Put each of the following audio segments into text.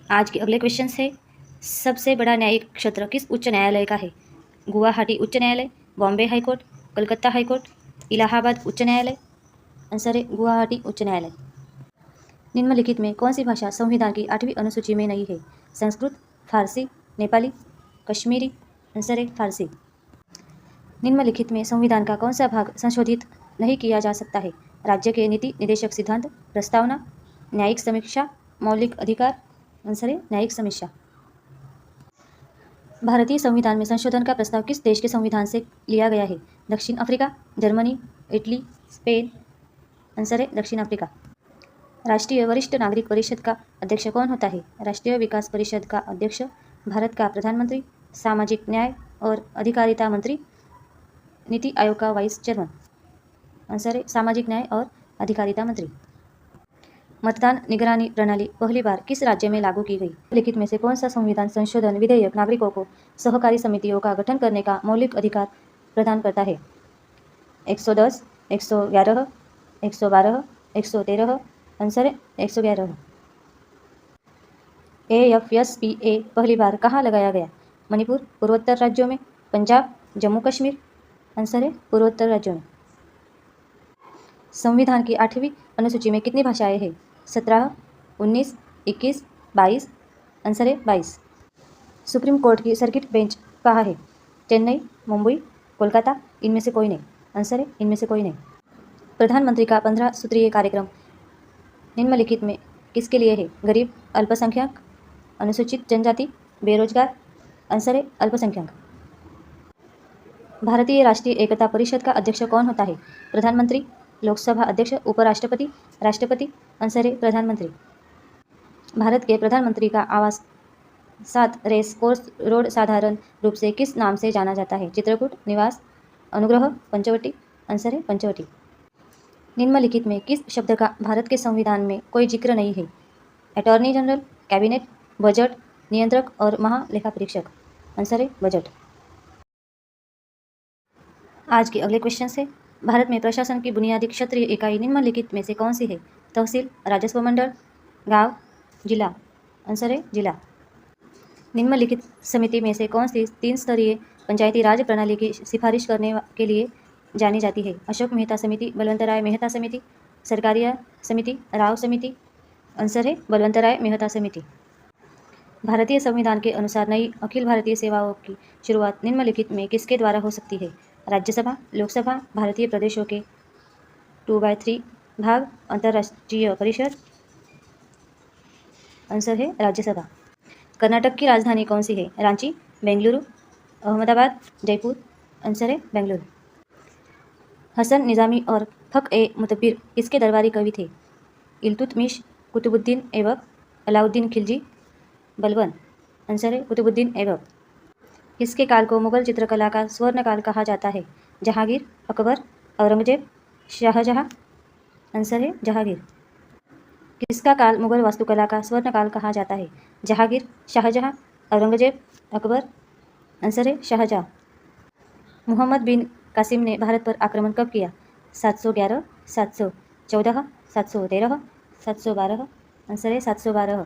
आज के अगले क्वेश्चन है, सबसे बड़ा न्यायिक क्षेत्र किस उच्च न्यायालय का है? गुवाहाटी उच्च न्यायालय, बॉम्बे हाईकोर्ट, कलकत्ता हाईकोर्ट, इलाहाबाद उच्च न्यायालय। आंसर है गुवाहाटी उच्च न्यायालय। निम्नलिखित में कौन सी भाषा संविधान की 8वीं अनुसूची में नहीं है? संस्कृत, फारसी, नेपाली, कश्मीरी। आंसर है फारसी। निम्नलिखित में संविधान का कौन सा भाग संशोधित नहीं किया जा सकता है? राज्य के नीति निर्देशक सिद्धांत, प्रस्तावना, न्यायिक समीक्षा, मौलिक अधिकार। आंसर है न्यायिक समीक्षा। भारतीय संविधान में संशोधन का प्रस्ताव किस देश के संविधान से लिया गया है? दक्षिण Africa, Germany, Italy, Spain. Answer है दक्षिण अफ्रीका। राष्ट्रीय वरिष्ठ नागरिक परिषद का अध्यक्ष कौन होता है? राष्ट्रीय विकास परिषद का अध्यक्ष, भारत का प्रधानमंत्री, सामाजिक न्याय और अधिकारिता मंत्री, नीति आयोग का वाइस चेयरमैन। आंसर है सामाजिक न्याय और अधिकारिता मंत्री। मतदान निगरानी प्रणाली पहली बार किस राज्य में लागू की गई? लिखित में से कौन सा संविधान संशोधन विधेयक नागरिकों को सहकारी समितियों का गठन करने का मौलिक अधिकार प्रदान करता है? 110, 111, 112, 113। आंसर है 111। AFSPA पहली बार कहाँ लगाया गया? मणिपुर, पूर्वोत्तर राज्यों में, पंजाब, जम्मू कश्मीर। आंसर है पूर्वोत्तर राज्यों में। संविधान की 8वीं अनुसूची में कितनी भाषाएं हैं? 17, 19, 21, 22। आंसर है 22। सुप्रीम कोर्ट की सर्किट बेंच कहाँ है? चेन्नई, मुंबई, कोलकाता, इनमें से कोई नहीं। आंसर है इनमें से कोई नहीं। प्रधानमंत्री का 15 सूत्रीय कार्यक्रम निम्नलिखित में किसके लिए है? गरीब, अल्पसंख्यक, अनुसूचित जनजाति, बेरोजगार। आंसर है अल्पसंख्यक। भारतीय राष्ट्रीय एकता परिषद का अध्यक्ष कौन होता है? प्रधानमंत्री, लोकसभा अध्यक्ष, उपराष्ट्रपति, राष्ट्रपति। आंसर है प्रधानमंत्री। भारत के प्रधानमंत्री का आवास 7 रेस कोर्स रोड साधारण रूप से किस नाम से जाना जाता है? चित्रकूट, निवास, अनुग्रह, पंचवटी। आंसर है पंचवटी। निम्नलिखित में किस शब्द का भारत के संविधान में कोई जिक्र नहीं है? अटॉर्नी जनरल, कैबिनेट, बजट, नियंत्रक और महालेखा परीक्षक। आंसर है बजट। आज के अगले क्वेश्चन है, भारत में प्रशासन की बुनियादी क्षेत्रीय इकाई निम्नलिखित में से कौन सी है? तहसील, राजस्व मंडल, गांव, जिला। आंसर है जिला। निम्नलिखित समिति में से कौन सी 3 स्तरीय पंचायती राज प्रणाली की सिफारिश करने के लिए जानी जाती है? अशोक मेहता समिति, बलवंतराय मेहता समिति, सरकारिया समिति, राव समिति। आंसर है बलवंतराय मेहता समिति। भारतीय संविधान के अनुसार नई अखिल भारतीय सेवाओं की शुरुआत निम्नलिखित में किसके द्वारा हो सकती है? राज्यसभा, लोकसभा, भारतीय प्रदेशों के 2/3 भाग, अंतर्राष्ट्रीय परिषद। आंसर है राज्यसभा। कर्नाटक की राजधानी कौन सी है? रांची, बेंगलुरु, अहमदाबाद, जयपुर। आंसर है बेंगलुरु। हसन निजामी और फख-ए-मुतब्बिर किसके दरबारी कवि थे? इल्तुतमिश, कुतुबुद्दीन ऐबक, अलाउद्दीन खिलजी, बलबन। आंसर है कुतुबुद्दीन ऐबक। किसके काल को मुगल चित्रकला का स्वर्ण काल कहा जाता है? जहांगीर, अकबर, औरंगजेब, शाहजहां। आंसर है जहांगीर। किसका काल मुगल वास्तुकला का स्वर्ण काल कहा जाता है? जहांगीर, शाहजहां, औरंगजेब, अकबर। आंसर है शाहजहां। मोहम्मद बिन कासिम ने भारत पर आक्रमण कब किया? 711, 714, 713, 712। आंसर है 712।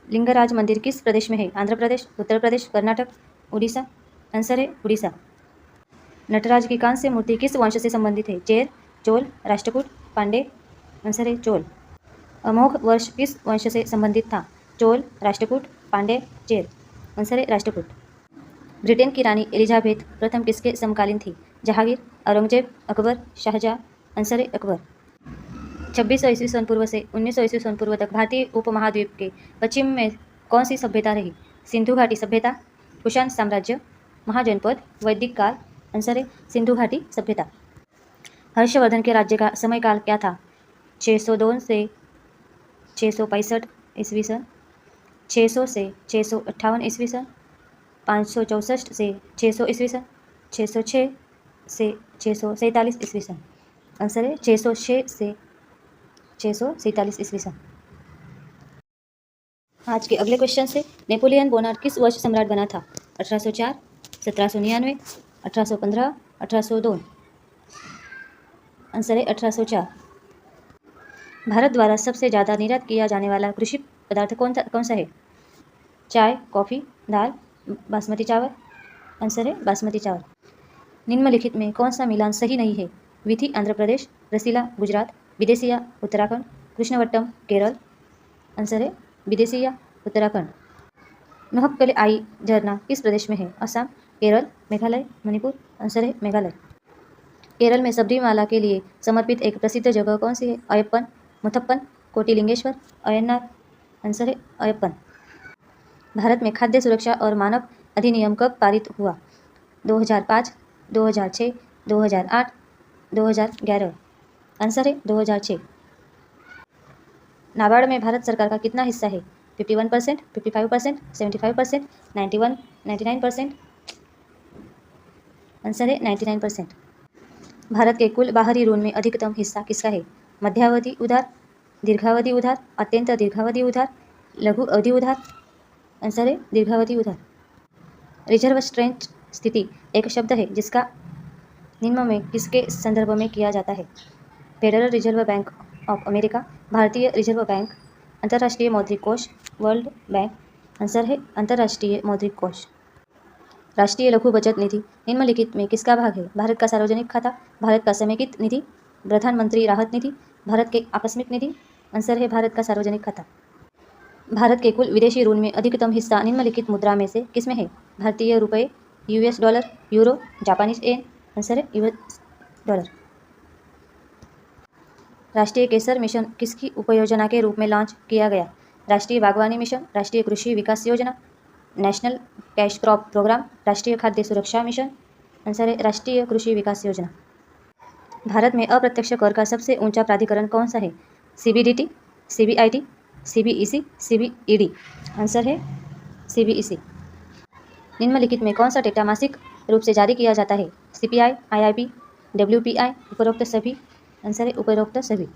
लिंगराज मंदिर किस प्रदेश में है? आंध्र प्रदेश, उत्तर प्रदेश, कर्नाटक, उड़ीसा। आंसर है उड़ीसा। नटराज की कांस्य मूर्ति किस वंश से संबंधित है? चेर, चोल, राष्ट्रकूट, पांडे। आंसर है चोल। अमोघ वर्ष किस वंश से संबंधित था? चोल, राष्ट्रकूट, पांडे, चेर। आंसर है राष्ट्रकूट। ब्रिटेन की रानी एलिजाबेथ प्रथम किसके समकालीन थी? जहांगीर, औरंगजेब, अकबर, शाहजहां। आंसर है अकबर। 2600 ईस्वी सन पूर्व से 1900 ईस्वी सन पूर्व तक भारतीय उपमहाद्वीप के पश्चिम में कौन सी सभ्यता रही? सिंधु घाटी सभ्यता, कुषाण साम्राज्य, महाजनपद, वैदिक काल। आंसर है सिंधु घाटी सभ्यता। हर्षवर्धन के राज्य का समयकाल क्या था? 602 से 665 ईस्वी सन, 600 से 658 ईस्वी सन, 564 से 600 ईस्वी सन, 606 से 647 ईस्वी सन। आंसर है 606 से 647 ईस्वी सन। आज के अगले क्वेश्चन से, नेपोलियन बोनापार्ट किस वर्ष सम्राट बना था? 1804, 1799, 1815, 1802। आंसर है 1804। भारत द्वारा सबसे ज़्यादा निर्यात किया जाने वाला कृषि पदार्थ कौन सा है? चाय, कॉफ़ी, दाल, बासमती चावल। आंसर है बासमती चावल। निम्नलिखित में कौन सा मिलान सही नहीं है? विथी आंध्र प्रदेश, रसीला गुजरात, विदेशिया उत्तराखंड, कृष्णवट्टम केरल। आंसर है विदेशिया उत्तराखंड। नोहक्कले आई झरना किस प्रदेश में है? असम, केरल, मेघालय, मणिपुर। आंसर है मेघालय। केरल में सबरीमाला के लिए समर्पित एक प्रसिद्ध जगह कौन सी है? अयप्पन, मुथप्पन, कोटिलिंगेश्वर, अय्यनार। आंसर है अयप्पन। भारत में खाद्य सुरक्षा और मानक अधिनियम कब पारित हुआ? 2005, 2006, 2008, 2011। आंसर है 2006। नाबार्ड में भारत सरकार का कितना हिस्सा है? 51%, 55%, 75%, 91, 99%। आंसर है 99%। भारत के कुल बाहरी ऋण में अधिकतम हिस्सा किसका है? मध्यावधि उधार, दीर्घावधि उधार, अत्यंत दीर्घावधि उधार, लघु अवधि उधार। आंसर है दीर्घावधि उधार। रिजर्व स्ट्रेंथ स्थिति एक शब्द है जिसका निम्न में किसके संदर्भ में किया जाता है? Federal reserve bank of America, भारतीय रिजर्व बैंक, अंतर्राष्ट्रीय मौद्रिक कोष, वर्ल्ड बैंक। आंसर है अंतर्राष्ट्रीय मौद्रिक कोष। राष्ट्रीय लघु बचत निधि निम्नलिखित में किसका भाग है? भारत का सार्वजनिक खाता, भारत का समेकित निधि, प्रधानमंत्री राहत निधि, भारत के आकस्मिक निधि। आंसर है भारत का सार्वजनिक खाता। भारत के कुल विदेशी ऋण में अधिकतम हिस्सा निम्नलिखित मुद्रा में से किसमें है? भारतीय रुपये, US dollar, euro, Japanese yen. Answer है यूएस डॉलर। राष्ट्रीय केसर मिशन किसकी उपयोजना के रूप में लॉन्च किया गया? राष्ट्रीय बागवानी मिशन, राष्ट्रीय कृषि विकास योजना, नेशनल कैश क्रॉप प्रोग्राम, राष्ट्रीय खाद्य सुरक्षा मिशन। आंसर है राष्ट्रीय कृषि विकास योजना। भारत में अप्रत्यक्ष कर का सबसे ऊंचा प्राधिकरण कौन सा है? CBDT, CBIT, CBEC, CBED. Answer है सीबीईसी। निम्नलिखित में कौन सा डेटा मासिक रूप से जारी किया जाता है? सीपीआई, आईआईपी, डब्ल्यूपीआई, उपरोक्त सभी। आंसर है उपरोक्त सभी।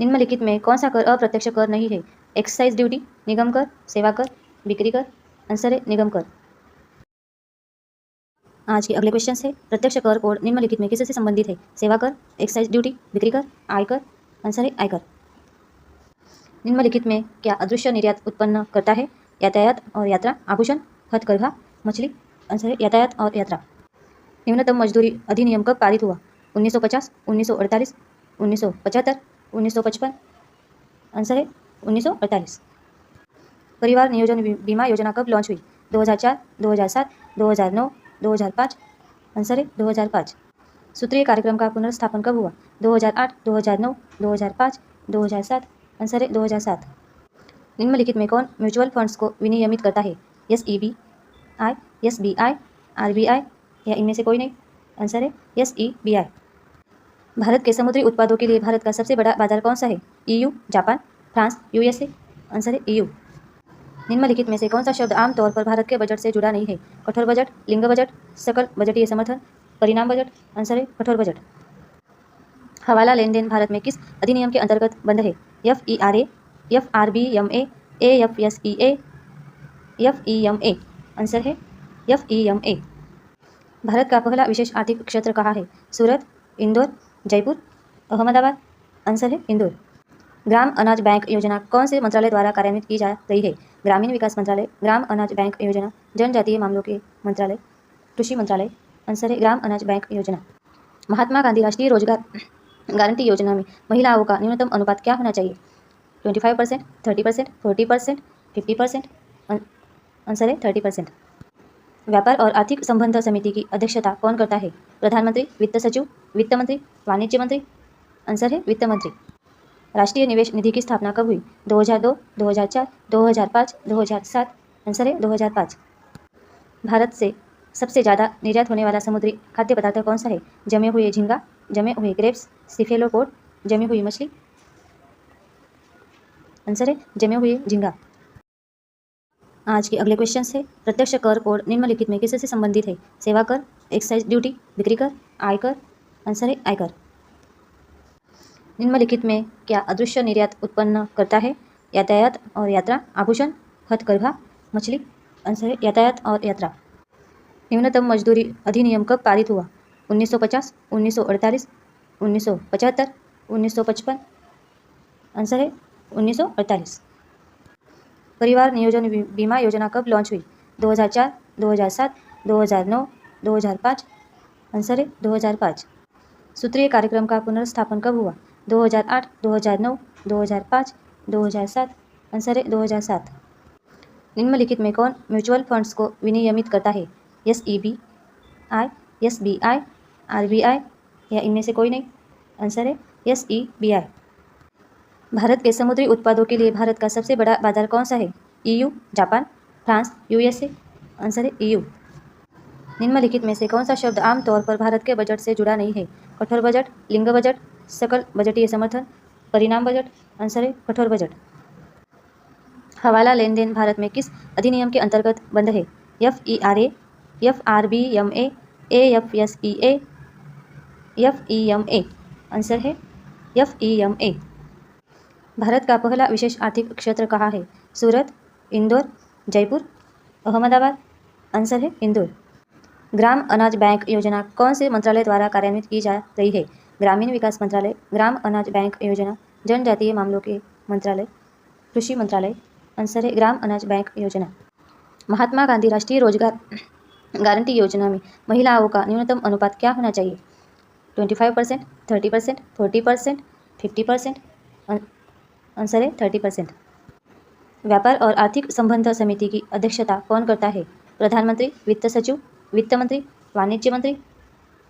निम्नलिखित में कौन सा कर अप्रत्यक्ष कर नहीं है? एक्साइज ड्यूटी, निगम कर, सेवा कर, बिक्री कर। आंसर है निगम कर। आज के अगले क्वेश्चन है प्रत्यक्ष कर कोड निम्नलिखित में किससे संबंधित है? सेवा कर, एक्साइज ड्यूटी, बिक्री कर, आयकर। आंसर है आयकर। निम्नलिखित में क्या अदृश्य निर्यात उत्पन्न करता है? यातायात और यात्रा, आभूषण, हथकरघा, मछली। आंसर है यातायात और यात्रा। न्यूनतम मजदूरी अधिनियम कब पारित हुआ? 1950, 1948, 1975, 1955। आंसर है 1948। परिवार नियोजन बीमा योजना कब लॉन्च हुई? 2004, 2007, 2009, 2005। आंसर है 2005। सूत्रीय कार्यक्रम का पुनर्स्थापन कब हुआ? 2008, 2009, 2005, 2007। आंसर है 2007। निम्नलिखित में कौन म्यूचुअल फंड्स को विनियमित करता है? एसईबीआई, एसबीआई, आरबीआई या इनमें से कोई नहीं। आंसर है एसईबीआई। भारत के समुद्री उत्पादों के लिए भारत का सबसे बड़ा बाजार कौन सा है? EU, Japan, France, USA. Answer है ईयू। निम्नलिखित में से कौन सा शब्द आमतौर पर भारत के बजट से जुड़ा नहीं है? कठोर बजट, लिंग बजट, सकल बजटीय समर्थन, परिणाम बजट। आंसर है कठोर बजट। हवाला लेन देन भारत में किस अधिनियम के अंतर्गत बंद है? एफईआरए, एफआरबीएमए, एएफएसईए, एफईएमए। आंसर है एफईएमए। भारत का पहला विशेष आर्थिक क्षेत्र कहाँ है? सूरत, इंदौर, जयपुर, अहमदाबाद। आंसर है इंदौर। ग्राम अनाज बैंक योजना कौन से मंत्रालय द्वारा कार्यान्वित की जा रही है? ग्रामीण विकास मंत्रालय, ग्राम अनाज बैंक योजना, जनजातीय मामलों के मंत्रालय, कृषि मंत्रालय। आंसर है ग्राम अनाज बैंक योजना। महात्मा गांधी राष्ट्रीय रोजगार गारंटी योजना में महिलाओं का न्यूनतम अनुपात क्या होना चाहिए? 25%, 30%, 40%, 50%। आंसर है 30%। व्यापार और आर्थिक संबंध समिति की अध्यक्षता कौन करता है? प्रधानमंत्री, वित्त सचिव, वित्त मंत्री, वाणिज्य मंत्री। आंसर है वित्त मंत्री। राष्ट्रीय निवेश निधि की स्थापना कब हुई? 2002, 2004, 2005, 2007। आंसर है 2005। भारत से सबसे ज़्यादा निर्यात होने वाला समुद्री खाद्य पदार्थ कौन सा है? जमे हुए झींगा, जमे हुए ग्रेप्स, सिफेलोपोड, जमी हुई मछली। आंसर है जमे हुए झींगा। आज के अगले क्वेश्चन है प्रत्यक्ष कर कोड निम्नलिखित में किससे संबंधित है? सेवा कर, एक्साइज ड्यूटी, बिक्री कर, आयकर। आंसर है आयकर। निम्नलिखित में क्या अदृश्य निर्यात उत्पन्न करता है? यातायात और यात्रा, आभूषण, हथकरघा, मछली। आंसर है यातायात और यात्रा। न्यूनतम मजदूरी अधिनियम कब पारित हुआ? 1950, 1948, 1975, 1955। आंसर है 1948। परिवार नियोजन बीमा योजना कब लॉन्च हुई? 2004, 2007, 2009, 2005? आंसर है 2005। सूत्रीय कार्यक्रम का पुनर्स्थापन कब हुआ? 2008, 2009, 2005, 2007? आंसर है 2007। निम्नलिखित में कौन म्यूचुअल फंड्स को विनियमित करता है? SEBI, SBI, RBI या इनमें से कोई नहीं? आंसर है SEBI। भारत के समुद्री उत्पादों के लिए भारत का सबसे बड़ा बाजार कौन सा है? EU, Japan, France, USA? Answer है EU। निम्नलिखित में से कौन सा शब्द आमतौर पर भारत के बजट से जुड़ा नहीं है? कठोर बजट, लिंग बजट, सकल बजटीय समर्थन, परिणाम बजट? आंसर है कठोर बजट। हवाला लेन देन भारत में किस अधिनियम के अंतर्गत बंद है? FERA, FRBMA, AFSEA, FEMA? Answer है FEMA। भारत का पहला विशेष आर्थिक क्षेत्र कहाँ है? सूरत, इंदौर, जयपुर, अहमदाबाद? आंसर है इंदौर। ग्राम अनाज बैंक योजना कौन से मंत्रालय द्वारा कार्यान्वित की जा रही है? ग्रामीण विकास मंत्रालय, ग्राम अनाज बैंक योजना, जनजातीय मामलों के मंत्रालय, कृषि मंत्रालय? आंसर है ग्राम अनाज बैंक योजना। महात्मा गांधी राष्ट्रीय रोजगार गारंटी योजना में महिलाओं का न्यूनतम अनुपात क्या होना चाहिए? 25%, 30%, 40%, 50%? आंसर है 30%। व्यापार और आर्थिक संबंध समिति की अध्यक्षता कौन करता है? प्रधानमंत्री, वित्त सचिव, वित्त मंत्री, वाणिज्य मंत्री?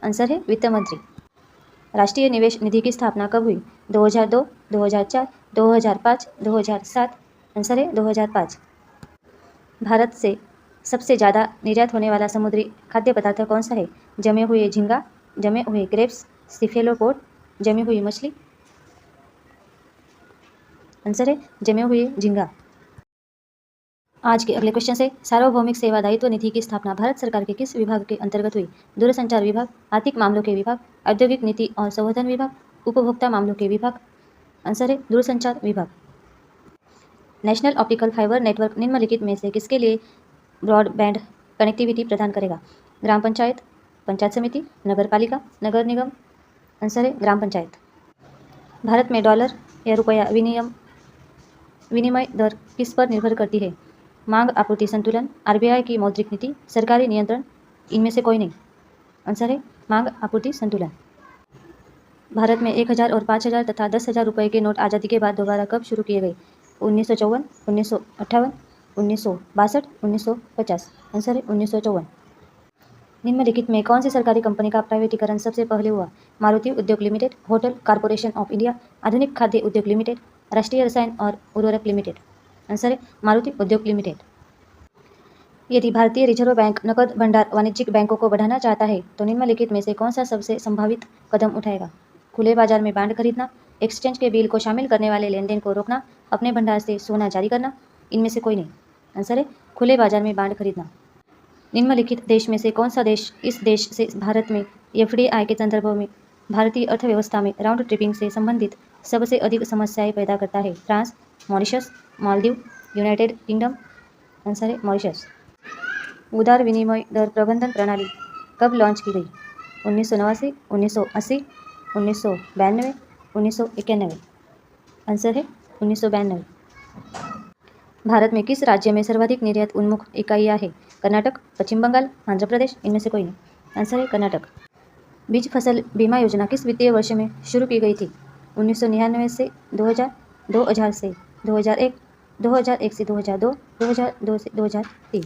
आंसर है वित्त मंत्री। राष्ट्रीय निवेश निधि की स्थापना कब हुई? 2002, 2004, 2005, 2007? आंसर है 2005। भारत से सबसे ज़्यादा निर्यात होने वाला समुद्री खाद्य पदार्थ कौन सा है? जमे हुए झींगा, जमे हुए क्रेब्स, सिफेलोपोड, जमी हुई मछली? आंसर है जमे हुए झींगा। आज के अगले क्वेश्चन से सार्वभौमिक सेवा दायित्व निधि की स्थापना भारत सरकार के किस विभाग के अंतर्गत हुई? दूरसंचार विभाग, आर्थिक मामलों के विभाग, औद्योगिक नीति और संवर्धन विभाग, उपभोक्ता मामलों के विभाग? आंसर है दूरसंचार विभाग। नेशनल ऑप्टिकल फाइबर नेटवर्क निम्नलिखित में से किसके लिए ब्रॉडबैंड कनेक्टिविटी प्रदान करेगा? ग्राम पंचायत, पंचायत समिति, नगर पालिका, नगर निगम? आंसर है ग्राम पंचायत। भारत में डॉलर या रुपया विनिमय दर किस पर निर्भर करती है? मांग आपूर्ति संतुलन, RBI की मौद्रिक नीति, सरकारी नियंत्रण? इनमें से कोई नहीं। आंसर है मांग आपूर्ति संतुलन। भारत में 1000 और 5000 तथा 10,000 रुपये के नोट आज़ादी के बाद दोबारा कब शुरू किए गए? 1954, 1958, 1962, 1950? आंसर है 1954। निम्नलिखित में कौन सी सरकारी कंपनी का प्राइवेटीकरण सबसे पहले हुआ? मारुति उद्योग limited, hotel corporation of India, आधुनिक खाद्य उद्योग लिमिटेड, राष्ट्रीय रसायन और उर्वरक लिमिटेड? आंसर है मारुति उद्योग लिमिटेड। यदि भारतीय रिजर्व बैंक नकद भंडार वाणिज्यिक बैंकों को बढ़ाना चाहता है तो निम्नलिखित में से कौन सा सबसे संभावित कदम उठाएगा? खुले बाजार में बांड खरीदना, एक्सचेंज के बिल को शामिल करने वाले लेन देन को रोकना, अपने भंडार से सोना जारी करना? इनमें से कोई नहीं। आंसर है खुले बाजार में बांड खरीदना। निम्नलिखित देश में से कौन सा देश इस देश से भारत में FDI के संदर्भ में भारतीय अर्थव्यवस्था में राउंड ट्रिपिंग से संबंधित सबसे अधिक समस्याएं पैदा करता है? France, Mauritius, Maldives, United kingdom? Answer है मॉरिशस। उदार विनिमय दर प्रबंधन प्रणाली कब लॉन्च की गई? 1989, 1980, 1992, 1991? आंसर है 1992। भारत में किस राज्य में सर्वाधिक निर्यात उन्मुख इकाइयाँ हैं? कर्नाटक, पश्चिम बंगाल, आंध्र प्रदेश? इनमें से कोई नहीं। आंसर है कर्नाटक। बीज फसल बीमा योजना किस वित्तीय वर्ष में शुरू की गई थी? 1999 से 2000, 2000 से 2001, 2001 से 2002, 2002 से 2003?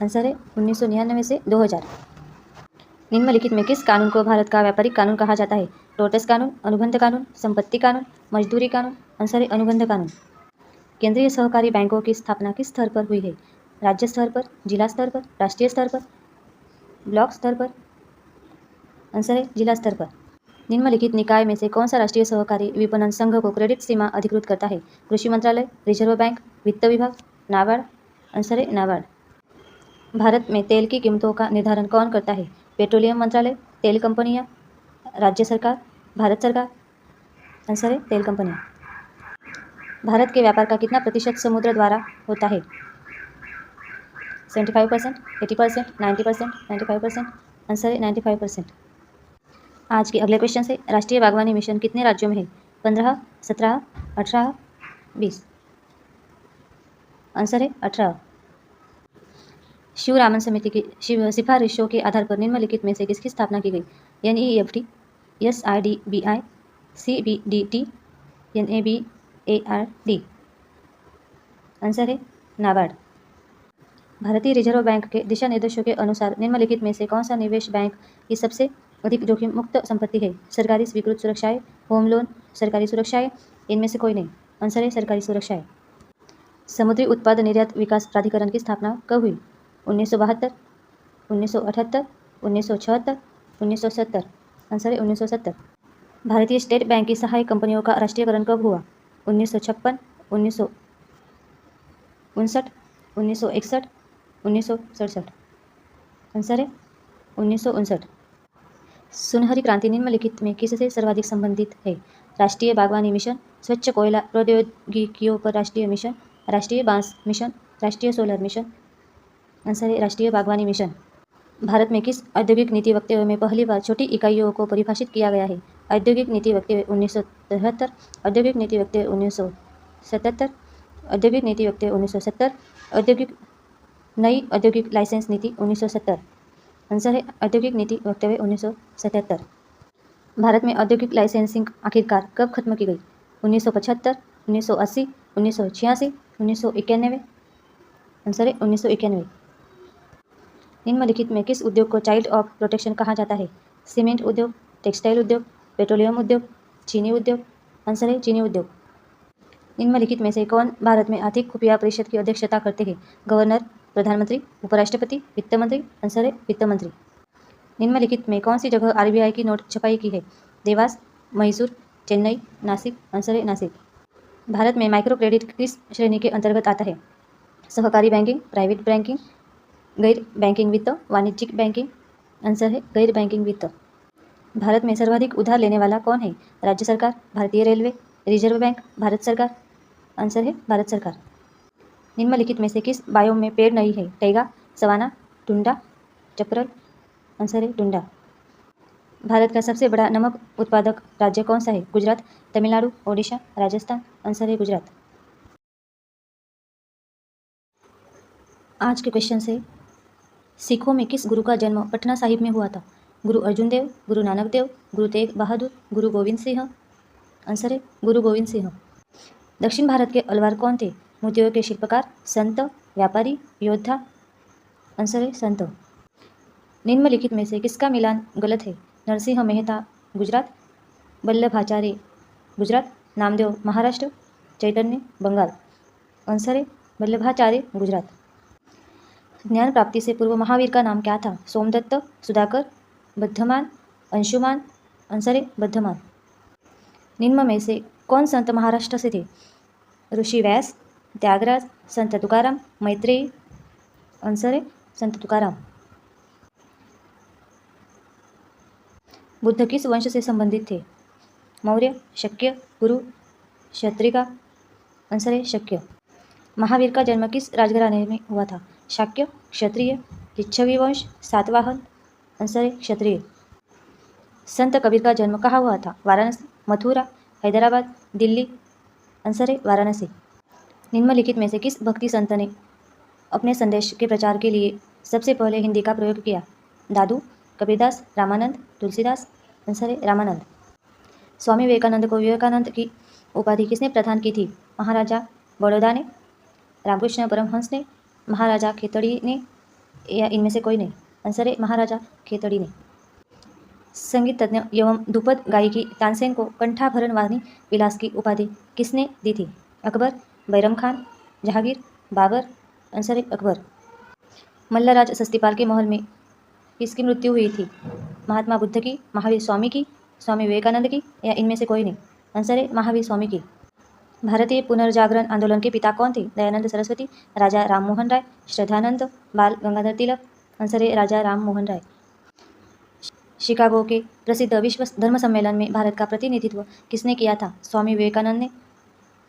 आंसर है 1999 से 2000। निम्नलिखित में किस कानून को भारत का व्यापारिक कानून कहा जाता है? टोटस कानून, अनुबंध कानून, संपत्ति कानून, मजदूरी कानून? आंसर है अनुबंध कानून। केंद्रीय सहकारी बैंकों की स्थापना किस स्तर पर हुई है? राज्य स्तर पर, जिला स्तर पर, राष्ट्रीय स्तर पर, ब्लॉक स्तर पर? आंसर है जिला स्तर पर। निम्नलिखित निकाय में से कौन सा राष्ट्रीय सहकारी विपणन संघ को क्रेडिट सीमा अधिकृत करता है? कृषि मंत्रालय, रिजर्व बैंक, वित्त विभाग, नाबार्ड? आंसर है नाबार्ड। भारत में तेल की कीमतों का निर्धारण कौन करता है? पेट्रोलियम मंत्रालय, तेल कंपनियां, राज्य सरकार, भारत सरकार? आंसर है तेल कंपनियां। भारत के व्यापार का कितना प्रतिशत समुद्र द्वारा होता है? 75%, 80%, 90%, 95%? आंसर है 95%। आज के अगले क्वेश्चन से राष्ट्रीय बागवानी मिशन कितने राज्यों में है? 15, 17, 18, 20? आंसर है 18। शिवरामन समिति की सिफारिशों के आधार पर निम्नलिखित में से किसकी स्थापना की गई? NEFT, SIDBI, CBDT, NABARD। Answer है नाबार्ड। भारतीय रिजर्व बैंक के दिशा निर्देशों के अनुसार निम्नलिखित में से कौन सा निवेश बैंक की सबसे अधिक जोखिम मुक्त संपत्ति है? सरकारी स्वीकृत सुरक्षाएं, होम लोन, सरकारी सुरक्षाएं, इनमें से कोई नहीं। आंसर है सरकारी सुरक्षाएं। समुद्री उत्पाद निर्यात विकास प्राधिकरण की स्थापना कब हुई? 1972, 1978, 1976, 1970। आंसर है 1970। भारतीय स्टेट बैंक की सहायक कंपनियों का राष्ट्रीयकरण कब हुआ? 1956, 1959, 1961, 1967। आंसर है 1959। सुनहरी क्रांति निम्नलिखित में किससे सर्वाधिक संबंधित है? राष्ट्रीय बागवानी मिशन, स्वच्छ कोयला प्रौद्योगिकियों पर राष्ट्रीय मिशन, राष्ट्रीय बांस मिशन, राष्ट्रीय सोलर मिशन। आंसर है राष्ट्रीय बागवानी मिशन। भारत में किस औद्योगिक नीति वक्तव्य में पहली बार छोटी इकाइयों को परिभाषित किया गया है? औद्योगिक नीति वक्तव्य 1973, औद्योगिक नीति वक्तव्य 1977, औद्योगिक नीति वक्तव्य 1970, नई औद्योगिक लाइसेंस नीति 1970। आंसर है औद्योगिक नीति वक्तव्य 1977। भारत में औद्योगिक लाइसेंसिंग आखिरकार कब खत्म की गई? 1975, 1980, 1986, 1991। आंसर है 1991। निम्नलिखित में किस उद्योग को चाइल्ड ऑफ प्रोटेक्शन कहा जाता है? सीमेंट उद्योग, टेक्सटाइल उद्योग, पेट्रोलियम उद्योग, चीनी उद्योग। आंसर है चीनी उद्योग। निम्नलिखित में से कौन भारत में आर्थिक खुफिया परिषद की अध्यक्षता करते हैं? गवर्नर, प्रधानमंत्री, उपराष्ट्रपति, वित्त मंत्री। आंसर है वित्त मंत्री। निम्नलिखित में कौन सी जगह RBI की नोट छपाई की है? देवास, मैसूर, चेन्नई, नासिक। आंसर है नासिक। भारत में माइक्रो क्रेडिट किस श्रेणी के अंतर्गत आता है? सहकारी बैंकिंग, प्राइवेट बैंकिंग, गैर बैंकिंग वित्त, वाणिज्यिक बैंकिंग। आंसर है गैर बैंकिंग वित्त। भारत में सर्वाधिक उधार लेने वाला कौन है? राज्य सरकार, भारतीय रेलवे, रिजर्व बैंक, भारत सरकार। आंसर है भारत सरकार। निम्नलिखित में से किस बायोम में पेड़ नहीं है? टैगा, सवाना, टुंडा, चपरल। आंसर है टुंडा। भारत का सबसे बड़ा नमक उत्पादक राज्य कौन सा है? गुजरात, तमिलनाडु, ओडिशा, राजस्थान। आंसर है गुजरात। आज के क्वेश्चन से सिखों में किस गुरु का जन्म पटना साहिब में हुआ था? गुरु अर्जुन देव, गुरु नानक देव, गुरु तेग बहादुर, गुरु गोविंद सिंह। आंसर है गुरु गोविंद सिंह। दक्षिण भारत के अलवार कौन थे? मूर्तियों के शिल्पकार, संत, व्यापारी, योद्धा। आंसर है संत। निम्नलिखित में से किसका मिलान गलत है? नरसिंह मेहता गुजरात, वल्लभाचार्य गुजरात, नामदेव महाराष्ट्र, चैतन्य बंगाल। आंसर है वल्लभाचार्य गुजरात। ज्ञान प्राप्ति से पूर्व महावीर का नाम क्या था? सोमदत्त, सुधाकर, बद्धमान, अंशुमान। आंसर है बद्धमान। निम्न में से कौन संत महाराष्ट्र से थे? ऋषि व्यास, त्यागराज, संत तुकाराम, मैत्रेयी। आंसर है संत तुकाराम। बुद्ध किस वंश से संबंधित थे? मौर्य, शक्य, कुरु, क्षत्रिका। आंसर है शक्य। महावीर का जन्म किस राजघराने में हुआ था? शाक्य, क्षत्रिय, लिच्छवी वंश, सातवाहन। आंसर है क्षत्रिय। संत कबीर का जन्म कहाँ हुआ था? वाराणसी, मथुरा, हैदराबाद, दिल्ली। आंसर है वाराणसी। निम्नलिखित में से किस भक्ति संत ने अपने संदेश के प्रचार के लिए सबसे पहले हिंदी का प्रयोग किया? दादू, कबीरदास, रामानंद, तुलसीदास। आंसर है रामानंद। स्वामी विवेकानंद को विवेकानंद की उपाधि किसने प्रदान की थी? महाराजा बड़ौदा ने, रामकृष्ण परमहंस ने, महाराजा खेतड़ी ने, या इनमें से कोई नहीं। आंसर है महाराजा खेतड़ी ने। संगीत तज्ञ एवं ध्रुपद गायिकी तानसेन को कंठाभरण वाणी विलास की उपाधि किसने दी थी? अकबर, बैरम खान, जहांगीर, बाबर। आंसर है अकबर। मल्लराज सस्तीपाल के महल में किसकी मृत्यु हुई थी? महात्मा बुद्ध की, महावीर स्वामी की, स्वामी विवेकानंद की, या इनमें से कोई नहीं। आंसर है महावीर स्वामी की। भारतीय पुनर्जागरण आंदोलन के पिता कौन थे? दयानंद सरस्वती, राजा राम मोहन राय, श्रद्धानंद, बाल गंगाधर तिलक। आंसर है राजा राम मोहन राय। शिकागो के प्रसिद्ध विश्व धर्म सम्मेलन में भारत का प्रतिनिधित्व किसने किया था? स्वामी विवेकानंद ने,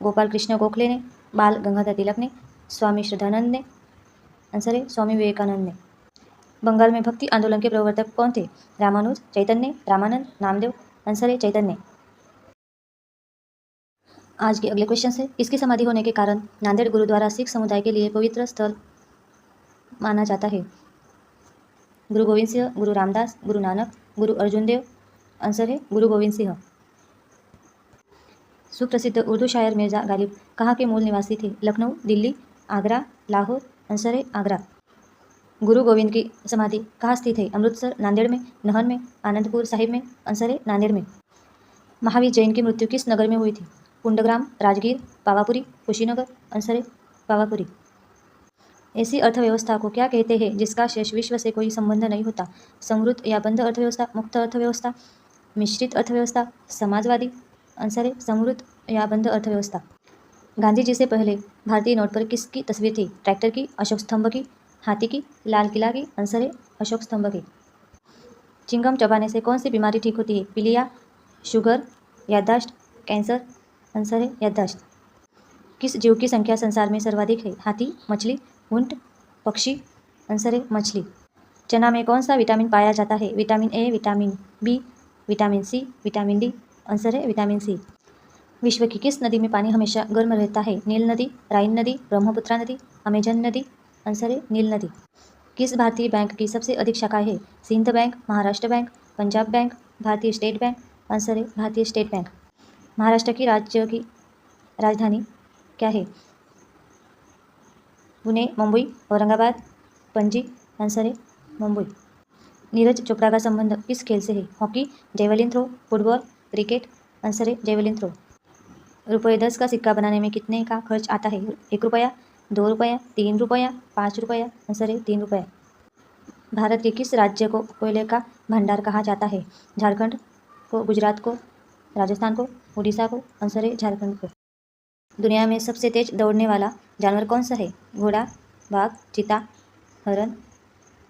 गोपाल कृष्ण गोखले ने, बाल गंगाधर तिलक ने, स्वामी श्रद्धानंद ने। आंसर है स्वामी विवेकानंद ने। बंगाल में भक्ति आंदोलन के प्रवर्तक कौन थे? रामानुज, चैतन्य, रामानंद, नामदेव। आंसर है चैतन्य। आज के अगले क्वेश्चन से, किसकी समाधि होने के कारण नांदेड़ गुरुद्वारा सिख समुदाय के लिए पवित्र स्थल माना जाता है? गुरु गोविंद सिंह, गुरु रामदास, गुरु नानक, गुरु अर्जुन देव? आंसर है गुरु गोविंद सिंह। सुप्रसिद्ध उर्दू शायर मिर्ज़ा गालिब कहाँ के मूल निवासी थे? लखनऊ, दिल्ली, आगरा, लाहौर? आंसर है आगरा। गुरु गोविंद की समाधि कहाँ स्थित है? अमृतसर, नांदेड़ में, नहन में, आनंदपुर साहिब में? आंसर है नांदेड़ में। महावीर जैन की मृत्यु किस नगर में हुई थी? कुंडग्राम, राजगीर, पावापुरी, कुशीनगर? आंसर है पावापुरी। ऐसी अर्थव्यवस्था को क्या कहते हैं जिसका शेष विश्व से कोई संबंध नहीं होता? समृद्ध या बंध अर्थव्यवस्था, मुक्त अर्थव्यवस्था, मिश्रित अर्थव्यवस्था, समाजवादी? आंसर है समृद्ध या बंध अर्थव्यवस्था। गांधी जी से पहले भारतीय नोट पर किसकी तस्वीर थी? ट्रैक्टर की, अशोक स्तंभ की, हाथी की, लाल किला की? आंसर है अशोक स्तंभ की। चिंगम चबाने से कौन सी बीमारी ठीक होती है? पीलिया, शुगर, याददाश्त, कैंसर? आंसर है याददाश्त। किस जीव की संख्या संसार में सर्वाधिक है? हाथी, मछली, ऊंट, पक्षी? आंसर है मछली। चना में कौन सा विटामिन पाया जाता है? Vitamin A, vitamin B, vitamin C, vitamin D? Answer है विटामिन सी। विश्व की किस नदी में पानी हमेशा गर्म रहता है? नील नदी, राइन नदी, ब्रह्मपुत्रा नदी, अमेजन नदी? आंसर है नील नदी। किस भारतीय बैंक की सबसे अधिक शाखाएं हैं? Sindh bank, Maharashtra bank, Punjab bank, Bharatiya state bank? Answer है भारतीय स्टेट बैंक। महाराष्ट्र की राज्य की राजधानी क्या है? पुणे, मुंबई, औरंगाबाद, पणजी? आंसर है मुंबई। नीरज चोपड़ा का संबंध किस खेल से है? Hockey, javelin throw, football, cricket? Answer है जेवलिन थ्रो। ₹10 का सिक्का बनाने में कितने का खर्च आता है? 1 रुपया, 2 रुपया, 3 रुपया, 5 रुपया? आंसर है 3 रुपया। भारत के किस राज्य को कोयले का भंडार कहा जाता है? झारखंड को, गुजरात को, राजस्थान को, उड़ीसा को? आंसर है झारखंड को। दुनिया में सबसे तेज दौड़ने वाला जानवर कौन सा है? घोड़ा, बाघ, चीता, हरण?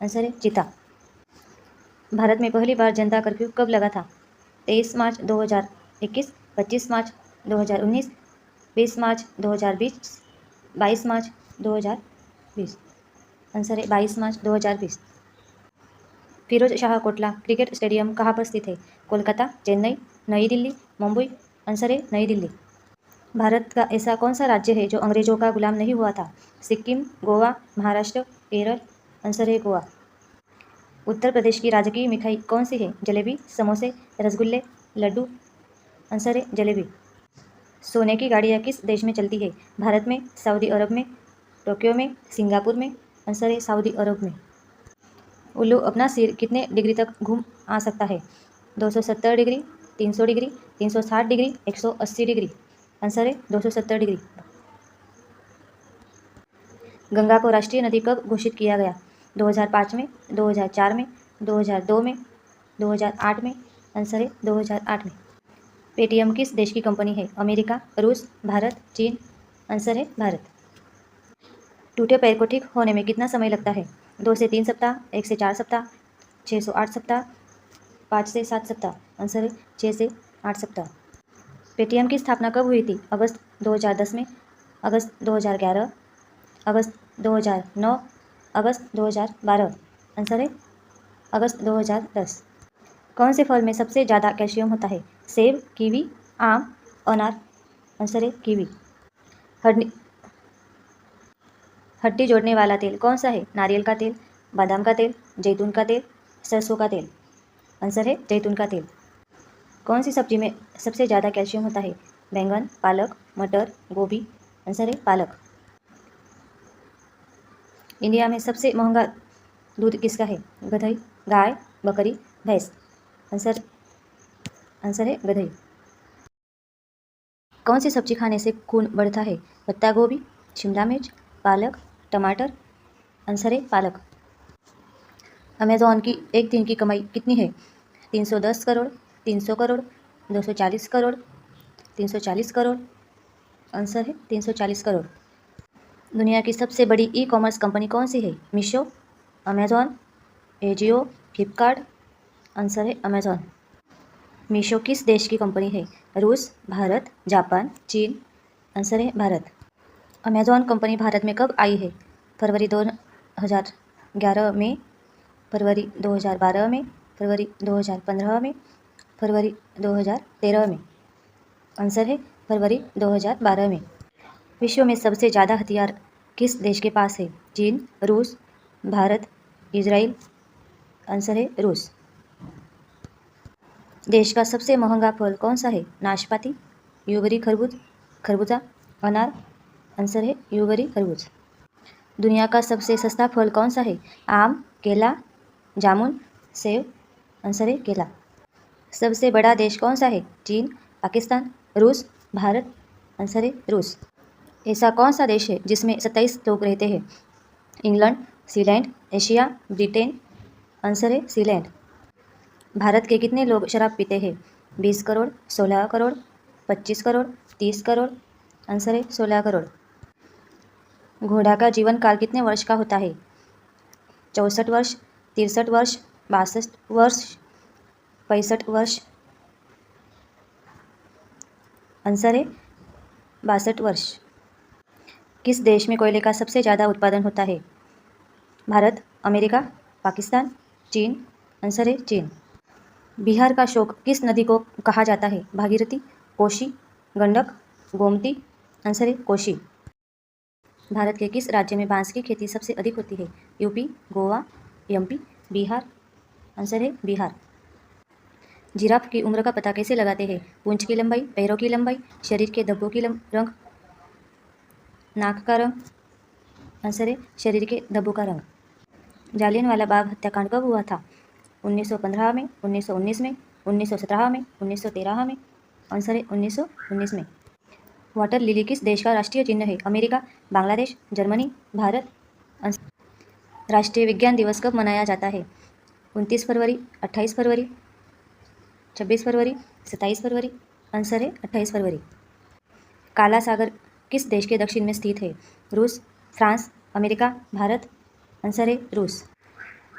आंसर है चीता। भारत में पहली बार जनता कर्फ्यू कब लगा था? 23 मार्च 2021, 25 मार्च 2019, 20 मार्च 2020, 22 मार्च 2020? आंसर है 22 मार्च 2020। फिरोज शाह कोटला क्रिकेट स्टेडियम कहाँ पर स्थित है? कोलकाता, चेन्नई, नई दिल्ली, मुंबई? आंसर है नई दिल्ली। भारत का ऐसा कौन सा राज्य है जो अंग्रेजों का गुलाम नहीं हुआ था? सिक्किम, गोवा, महाराष्ट्र, केरल? आंसर है गोवा। उत्तर प्रदेश की राजकीय मिठाई कौन सी है? जलेबी, समोसे, रसगुल्ले, लड्डू? आंसर है जलेबी। सोने की गाड़ियाँ किस देश में चलती है? भारत में, सऊदी अरब में, टोक्यो में, सिंगापुर में? आंसर है सऊदी अरब में। उल्लू अपना सिर कितने डिग्री तक घूम आ सकता है? 270 degree, 300 degree, 360 degree, 180 degree? Answer है 270 डिग्री। गंगा को राष्ट्रीय नदी कब घोषित किया गया? 2005 में, 2004 में, 2002 में, 2008 में? आंसर है 2008 में। पेटीएम किस देश की कंपनी है? अमेरिका, रूस, भारत, चीन? आंसर है भारत। टूटे पैर को ठीक होने में कितना समय लगता है? 2 से 3 सप्ताह, 1 से 4 सप्ताह, 6 से 8 सप्ताह, 5 से 7 सप्ताह? आंसर है 6 से 8 सप्ताह। पेटीएम की स्थापना कब हुई थी? अगस्त 2010 में, अगस्त 2011, अगस्त 2009, अगस्त 2012? आंसर है अगस्त 2010। कौन से फल में सबसे ज़्यादा कैल्शियम होता है? सेब, कीवी, आम, अनार? आंसर है कीवी। हड्डी जोड़ने वाला तेल कौन सा है? नारियल का तेल, बादाम का तेल, जैतून का तेल, सरसों का तेल? आंसर है जैतून का तेल। कौन सी सब्जी में सबसे ज़्यादा कैल्शियम होता है? बैंगन, पालक, मटर, गोभी? आंसर है पालक। इंडिया में सबसे महंगा दूध किसका है? गधई, गाय, बकरी, भैंस? आंसर है गधई। कौन सी सब्जी खाने से खून बढ़ता है? पत्ता गोभी, शिमला मिर्च, पालक, टमाटर? आंसर है पालक। अमेज़ॉन की एक दिन की कमाई कितनी है? 310 करोड़, 300 करोड़, 240 करोड़, 340 करोड़? आंसर है 340 करोड़। दुनिया की सबसे बड़ी ई कॉमर्स कंपनी कौन सी है? Meesho, Amazon, AJIO, Flipkart? Answer है अमेज़ॉन। मीशो किस देश की कंपनी है? रूस, भारत, जापान, चीन? आंसर है भारत। अमेज़ॉन कंपनी भारत में कब आई है? फरवरी 2011 में, फरवरी 2012 में, फरवरी 2015 में, फरवरी 2013 में? आंसर है फरवरी 2012 में। विश्व में सबसे ज़्यादा हथियार किस देश के पास है? चीन, रूस, भारत, इजराइल। आंसर है रूस। देश का सबसे महंगा फल कौन सा है? नाशपाती, ब्लूबेरी, खरबूजा, अनार। आंसर है ब्लूबेरी, खरबूज। दुनिया का सबसे सस्ता फल कौन सा है? आम, केला, जामुन, सेब। आंसर है केला। सबसे बड़ा देश कौन सा है? चीन, पाकिस्तान, रूस, भारत। आंसर है रूस। ऐसा कौन सा देश है जिसमें 27 लोग रहते हैं? England, Sealand, Asia, Britain. Answer है सीलैंड। भारत के कितने लोग शराब पीते हैं? 20 करोड़, 16 करोड़, 25 करोड़, 30 करोड़। आंसर है 16 करोड़। घोड़ा का जीवन काल कितने वर्ष का होता है? 64 वर्ष, 63 वर्ष, 62 वर्ष, 65 वर्ष। आंसर है 62 वर्ष। किस देश में कोयले का सबसे ज़्यादा उत्पादन होता है? भारत, अमेरिका, पाकिस्तान, चीन। आंसर है चीन। बिहार का शोक किस नदी को कहा जाता है? भागीरथी, कोशी, गंडक, गोमती। आंसर है कोशी। भारत के किस राज्य में बांस की खेती सबसे अधिक होती है? UP, Goa, MP, Bihar. Answer है बिहार। जिराफ की उम्र का पता कैसे लगाते हैं? पूंछ की लंबाई, पैरों की लंबाई, शरीर के धब्बों की रंग, नाक का रंग। आंसर है शरीर के धब्बों का रंग। जालियनवाला बाग हत्याकांड कब हुआ था? 1915 में, 1919 में, 1917 में, 1913 में। आंसर है 1919 में। वाटर लिली किस देश का राष्ट्रीय चिन्ह है? America, Bangladesh, Germany, Bharat. राष्ट्रीय विज्ञान दिवस कब मनाया जाता है? 29 फरवरी, 28 फरवरी, 26 फरवरी, 27 फरवरी। आंसर है 28 फरवरी। काला सागर किस देश के दक्षिण में स्थित है? रूस, फ्रांस, अमेरिका, भारत। आंसर है रूस।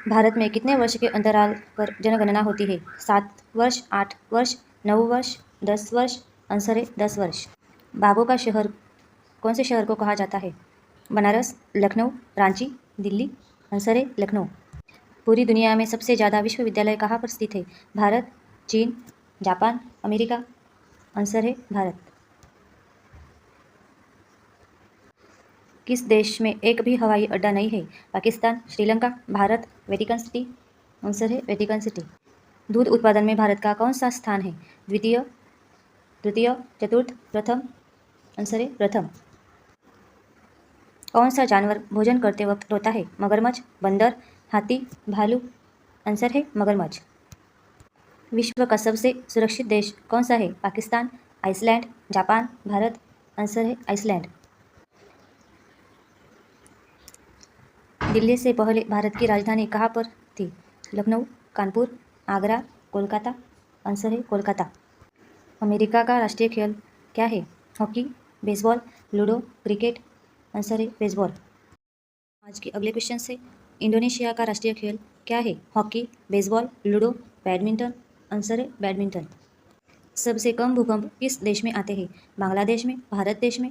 भारत में कितने वर्ष के अंतराल पर जनगणना होती है? 7 वर्ष, 8 वर्ष, 9 वर्ष, 10 वर्ष। आंसर है 10 वर्ष। बाघों का शहर कौन से शहर को कहा जाता है? बनारस, लखनऊ, रांची, दिल्ली। आंसर है लखनऊ। पूरी दुनिया में सबसे ज़्यादा विश्वविद्यालय कहाँ पर स्थित है? भारत, चीन, जापान, अमेरिका। आंसर है भारत। किस देश में एक भी हवाई अड्डा नहीं है? Pakistan, Sri Lanka, Bharat, Vatican city. Answer है वेटिकन सिटी। दूध उत्पादन में भारत का कौन सा स्थान है? द्वितीय, तृतीय, चतुर्थ, प्रथम। आंसर है प्रथम। कौन सा जानवर भोजन करते वक्त रोता है? मगरमच्छ, बंदर, हाथी, भालू। आंसर है मगरमच्छ। विश्व का सबसे सुरक्षित देश कौन सा है? Pakistan, Iceland, Japan, Bharat. Answer है आइसलैंड। दिल्ली से पहले भारत की राजधानी कहाँ पर थी? लखनऊ, कानपुर, आगरा, कोलकाता। आंसर है कोलकाता। अमेरिका का राष्ट्रीय खेल क्या है? Hockey, baseball, ludo, cricket. Answer है बेसबॉल। आज के अगले क्वेश्चन से इंडोनेशिया का राष्ट्रीय खेल क्या है? Hockey, baseball, ludo, badminton. Answer है बैडमिंटन। सबसे कम भूकंप किस देश में आते हैं? बांग्लादेश में, भारत देश में,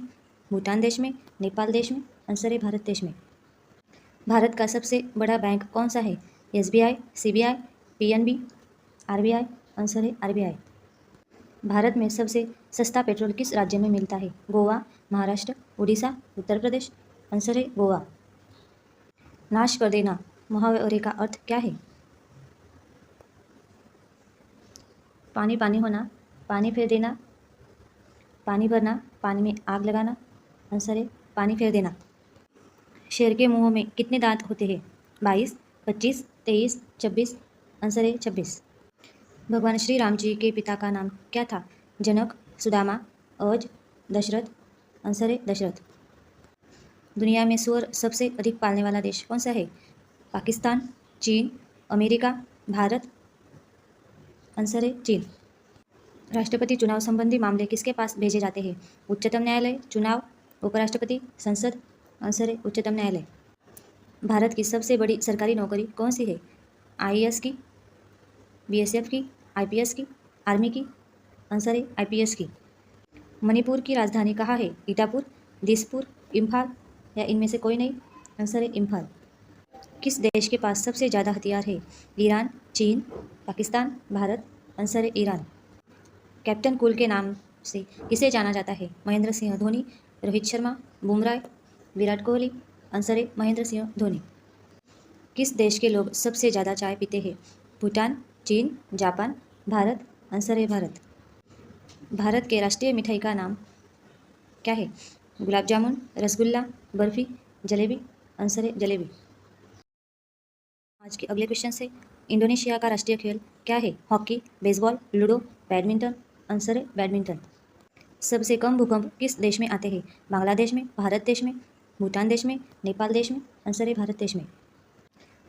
भूटान देश में, नेपाल देश में। आंसर है भारत देश में। भारत का सबसे बड़ा बैंक कौन सा है? SBI, CBI, PNB, RBI. Answer है आरबीआई। भारत में सबसे सस्ता पेट्रोल किस राज्य में मिलता है? गोवा, महाराष्ट्र, उड़ीसा, उत्तर प्रदेश। आंसर है गोवा। नाश कर देना मुहावरे का अर्थ क्या है? पानी पानी होना, पानी फेर देना, पानी भरना, पानी में आग लगाना। आंसर है पानी फेर देना। शेर के मुंह में कितने दांत होते हैं? 22, 25, 23, 26। आंसर है 26। भगवान श्री राम जी के पिता का नाम क्या था? जनक, सुदामा, अज, दशरथ। आंसर है दशरथ। दुनिया में सूअर सबसे अधिक पालने वाला देश कौन सा है? पाकिस्तान, चीन, अमेरिका, भारत। आंसर है चीन। राष्ट्रपति चुनाव संबंधी मामले किसके पास भेजे जाते हैं? उच्चतम न्यायालय, चुनाव, उपराष्ट्रपति, संसद। आंसर है उच्चतम न्यायालय। भारत की सबसे बड़ी सरकारी नौकरी कौन सी है? आईएएस की, बीएसएफ की, आईपीएस की, आर्मी की। आंसर है आईपीएस की। मणिपुर की राजधानी कहाँ है? ईटापुर, दिसपुर, इम्फाल या इनमें से कोई नहीं। आंसर है इम्फाल। किस देश के पास सबसे ज़्यादा हथियार है? ईरान, चीन, पाकिस्तान, भारत। आंसर है ईरान। कैप्टन कूल के नाम से किसे जाना जाता है? महेंद्र सिंह धोनी, रोहित शर्मा, बुमराह, विराट कोहली। आंसर है महेंद्र सिंह धोनी। किस देश के लोग सबसे ज़्यादा चाय पीते हैं? भूटान, चीन, जापान, भारत। आंसर है भारत। भारत के राष्ट्रीय मिठाई का नाम क्या है? गुलाब जामुन, रसगुल्ला, बर्फी, जलेबी। आंसर है जलेबी। आज के अगले क्वेश्चन से, इंडोनेशिया का राष्ट्रीय खेल क्या है? Hockey, baseball, ludo, badminton. Answer है बैडमिंटन। सबसे कम भूकंप किस देश में आते हैं? बांग्लादेश में, भारत देश में, भूटान देश में, नेपाल देश में। आंसर है भारत देश में।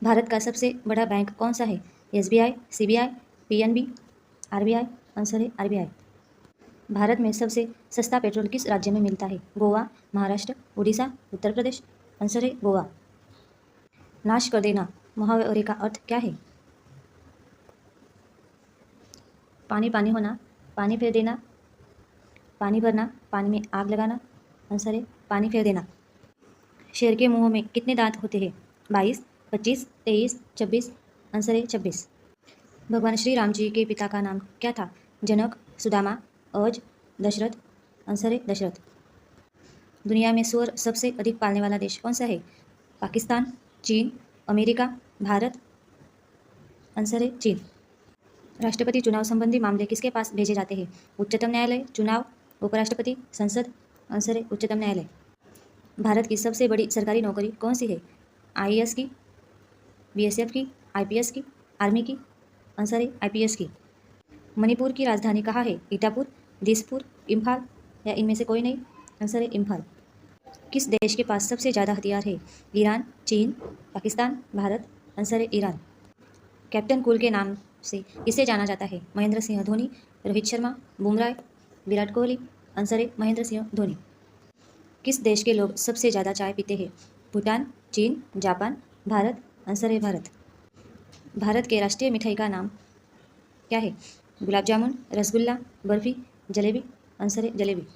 भारत का सबसे बड़ा बैंक कौन सा है? SBI, CBI, PNB, RBI। Answer है RBI। भारत में सबसे सस्ता पेट्रोल किस राज्य में मिलता है? गोवा, महाराष्ट्र, उड़ीसा, उत्तर प्रदेश। आंसर है गोवा। नाश कर देना मुहावरे का अर्थ क्या है? पानी पानी होना, पानी फेर देना, पानी भरना, पानी में आग लगाना। आंसर है पानी फेर देना। शेर के मुंह में कितने दांत होते हैं? 22, 25, 23, 26। आंसर है 26। भगवान श्री राम जी के पिता का नाम क्या था? जनक, सुदामा, अज, दशरथ। आंसर है दशरथ। दुनिया में सूअर सबसे अधिक पालने वाला देश कौन सा है? पाकिस्तान, चीन, अमेरिका, भारत। आंसर है चीन। राष्ट्रपति चुनाव संबंधी मामले किसके पास भेजे जाते हैं? उच्चतम न्यायालय, चुनाव, उपराष्ट्रपति, संसद। आंसर है उच्चतम न्यायालय। भारत की सबसे बड़ी सरकारी नौकरी कौन सी है? IAS की, BSF की, IPS की, आर्मी की। आंसर है IPS की। मणिपुर की राजधानी कहाँ है? ईटापुर, दिसपुर, इम्फाल या इनमें से कोई नहीं। आंसर है इम्फाल। किस देश के पास सबसे ज़्यादा हथियार है? ईरान, चीन, पाकिस्तान, भारत। आंसर है ईरान। कैप्टन कूल के नाम से किसे जाना जाता है? महेंद्र सिंह धोनी, रोहित शर्मा, बुमराह, विराट कोहली। आंसर है महेंद्र सिंह धोनी। किस देश के लोग सबसे ज़्यादा चाय पीते हैं? भूटान, चीन, जापान, भारत। आंसर है भारत। भारत के राष्ट्रीय मिठाई का नाम क्या है? गुलाब जामुन, रसगुल्ला, बर्फी, जलेबी। आंसर है जलेबी।